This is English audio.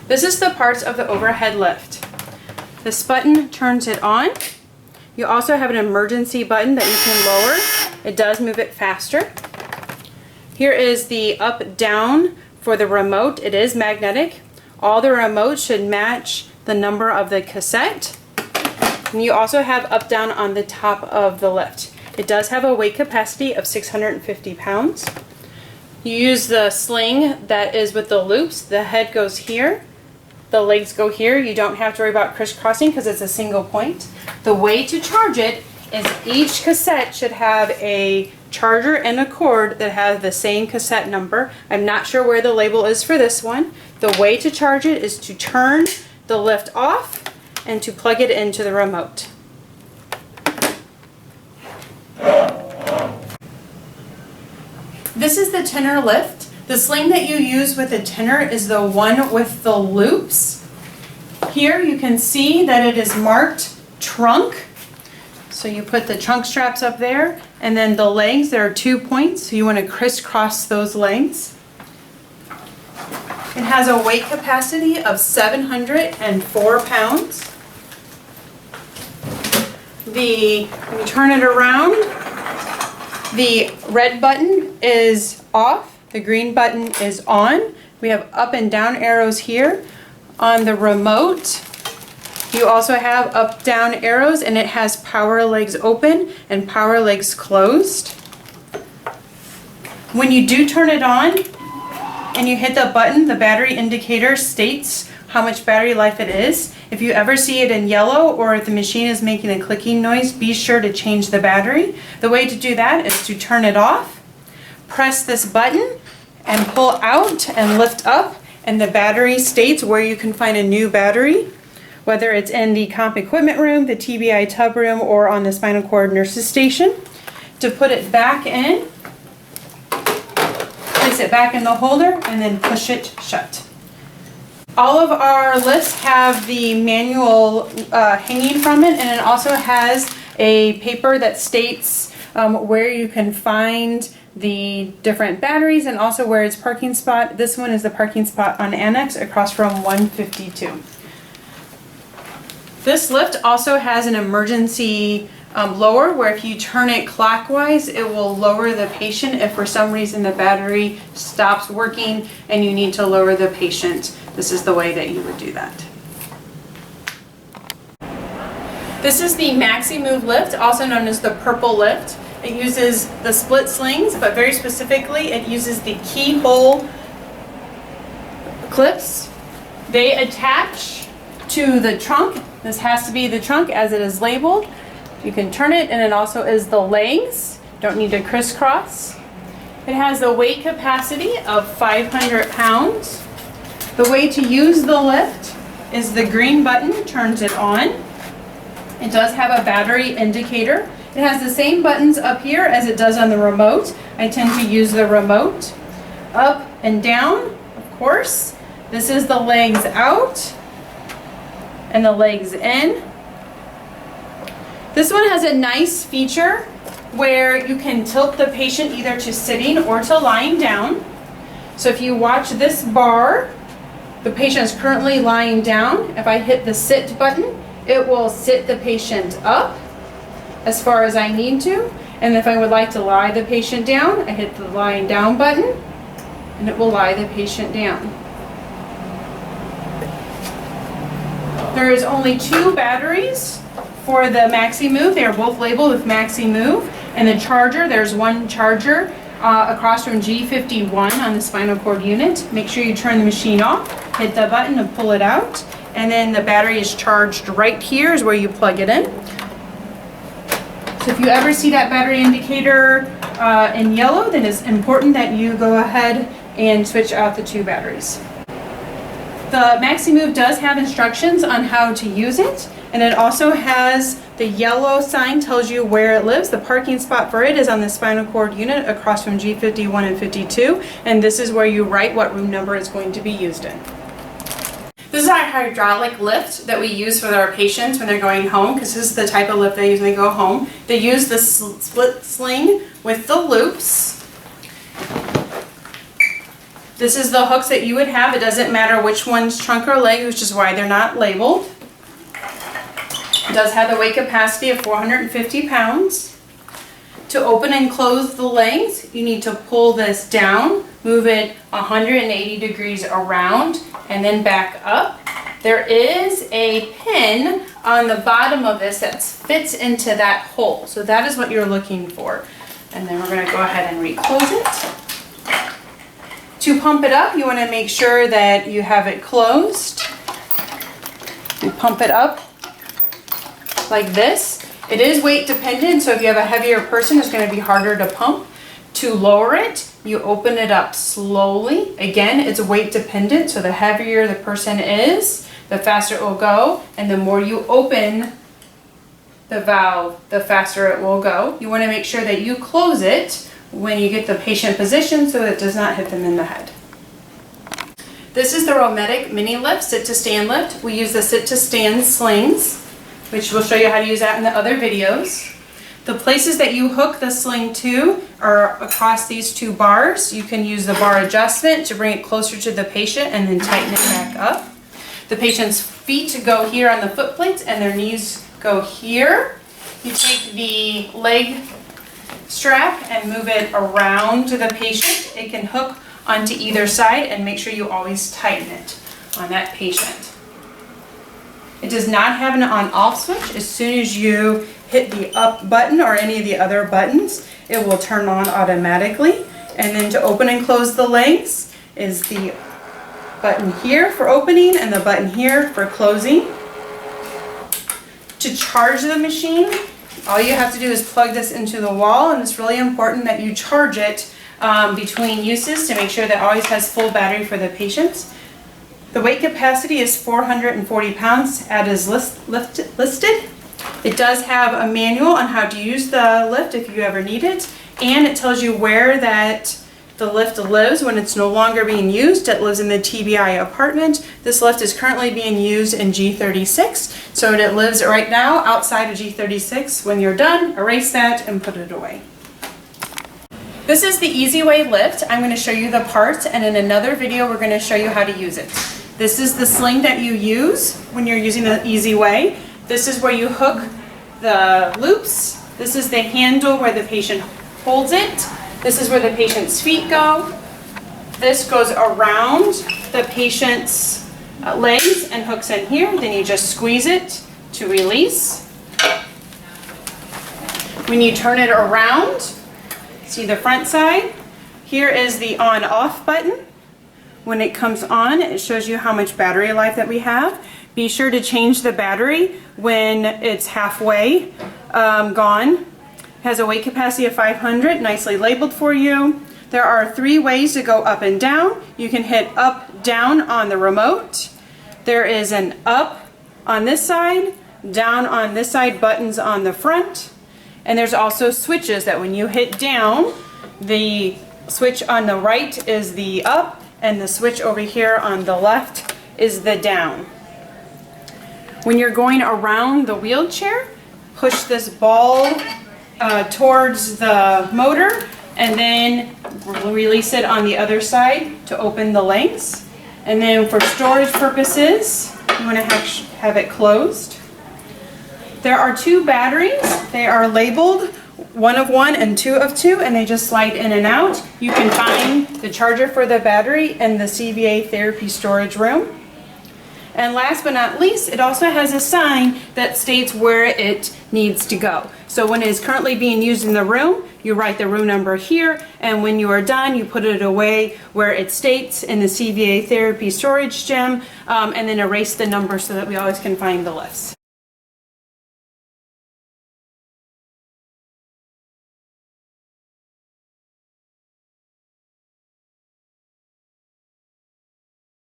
This is the parts of the overhead lift. This button turns it on. You also have an emergency button that you can lower. It does move it faster. Here is the up-down for the remote. It is magnetic. All the remotes should match the number of the cassette. And you also have up-down on the top of the lift. It does have a weight capacity of 650 pounds. You use the sling that is with the loops. The head goes here. The legs go here. You don't have to worry about crisscrossing because it's a single point. The way to charge it is each cassette should have a charger and a cord that has the same cassette number. I'm not sure where the label is for this one. The way to charge it is to turn the lift off and to plug it into the remote. This is the tenor lift. The sling that you use with the tenor is the one with the loops. Here you can see that it is marked trunk. So you put the trunk straps up there, and then the legs, there are 2 points, so you want to crisscross those legs. It has a weight capacity of 704 pounds. When you turn it around, the red button is off. The green button is on. We have up and down arrows here. On the remote, you also have up down arrows, and it has power legs open and power legs closed. When you do turn it on and you hit the button, the battery indicator states how much battery life it is. If you ever see it in yellow or if the machine is making a clicking noise, be sure to change the battery. The way to do that is to turn it off, press this button, and pull out and lift up, and the battery states where you can find a new battery, whether it's in the comp equipment room, the TBI tub room, or on the spinal cord nurses station. To put it back in, place it back in the holder, and then push it shut. All of our lifts have the manual hanging from it, and it also has a paper that states where you can find the different batteries and also where its parking spot. This one is the parking spot on Annex across from 152. This lift also has an emergency lower where if you turn it clockwise, it will lower the patient if for some reason the battery stops working and you need to lower the patient. This is the way that you would do that. This is the MaxiMove lift, also known as the purple lift. It uses the split slings, but very specifically it uses the keyhole clips. They attach to the trunk. This has to be the trunk as it is labeled. You can turn it, and it also is the legs. Don't need to crisscross. It has a weight capacity of 500 pounds. The way to use the lift is the green button turns it on. It does have a battery indicator. It has the same buttons up here as it does on the remote. I tend to use the remote. Up and down, of course. This is the legs out and the legs in. This one has a nice feature where you can tilt the patient either to sitting or to lying down. So if you watch this bar, the patient is currently lying down. If I hit the sit button, it will sit the patient up as far as I need to. And if I would like to lie the patient down, I hit the lying down button and it will lie the patient down. There is only 2 batteries for the MaxiMove. They are both labeled with MaxiMove. And the charger, there's one charger across from G51 on the spinal cord unit. Make sure you turn the machine off, hit the button and pull it out. And then the battery is charged right here is where you plug it in. So if you ever see that battery indicator in yellow, then it's important that you go ahead and switch out the 2 batteries. The MaxiMove does have instructions on how to use it, and it also has the yellow sign tells you where it lives. The parking spot for it is on the spinal cord unit across from G51 and 52, and this is where you write what room number it's going to be used in. This is our hydraulic lift that we use for our patients when they're going home, because this is the type of lift they use when they go home. They use the split sling with the loops. This is the hooks that you would have. It doesn't matter which one's trunk or leg, which is why they're not labeled. It does have the weight capacity of 450 pounds. To open and close the legs, you need to pull this down, move it 180 degrees around, and then back up. There is a pin on the bottom of this that fits into that hole. So that is what you're looking for. And then we're going to go ahead and reclose it. To pump it up, you want to make sure that you have it closed. You pump it up like this. It is weight dependent, so if you have a heavier person, it's going to be harder to pump. To lower it, you open it up slowly. Again, it's weight dependent, so the heavier the person is, the faster it will go, and the more you open the valve, the faster it will go. You want to make sure that you close it when you get the patient positioned so that it does not hit them in the head. This is the Romedic Mini Lift Sit to Stand Lift. We use the Sit to Stand slings, which we'll show you how to use that in the other videos. The places that you hook the sling to are across these two bars. You can use the bar adjustment to bring it closer to the patient and then tighten it back up. The patient's feet go here on the foot plates and their knees go here. You take the leg strap and move it around to the patient. It can hook onto either side, and make sure you always tighten it on that patient. It does not have an on-off switch. As soon as you hit the up button or any of the other buttons, it will turn on automatically. And then to open and close the legs is the button here for opening and the button here for closing. To charge the machine, all you have to do is plug this into the wall, and it's really important that you charge it between uses to make sure that it always has full battery for the patients. The weight capacity is 440 pounds as listed. It does have a manual on how to use the lift if you ever need it, and it tells you where that the lift lives when it's no longer being used. It lives in the TBI apartment. This lift is currently being used in G36, so it lives right now outside of G36. When you're done, erase that and put it away. This is the Easy Way lift. I'm going to show you the parts, and in another video we're going to show you how to use it. This is the sling that you use when you're using the Easy Way. This is where you hook the loops. This is the handle where the patient holds it. This is where the patient's feet go. This goes around the patient's legs and hooks in here. Then you just squeeze it to release. When you turn it around, see the front side? Here is the on-off button. When it comes on, it shows you how much battery life that we have. Be sure to change the battery when it's halfway gone. It has a weight capacity of 500, nicely labeled for you. There are 3 ways to go up and down. You can hit up, down on the remote. There is an up on this side, down on this side, buttons on the front. And there's also switches that when you hit down, the switch on the right is the up, and the switch over here on the left is the down. When you're going around the wheelchair, push this ball towards the motor and then release it on the other side to open the legs. And then for storage purposes, you want to have it closed. There are 2 batteries. They are labeled 1 of 1 and 2 of 2, and they just slide in and out. You can find the charger for the battery in the CVA therapy storage room. And last but not least, it also has a sign that states where it needs to go. So when it is currently being used in the room, you write the room number here, and when you are done, you put it away where it states in the CVA therapy storage gym, and then erase the number so that we always can find the lifts.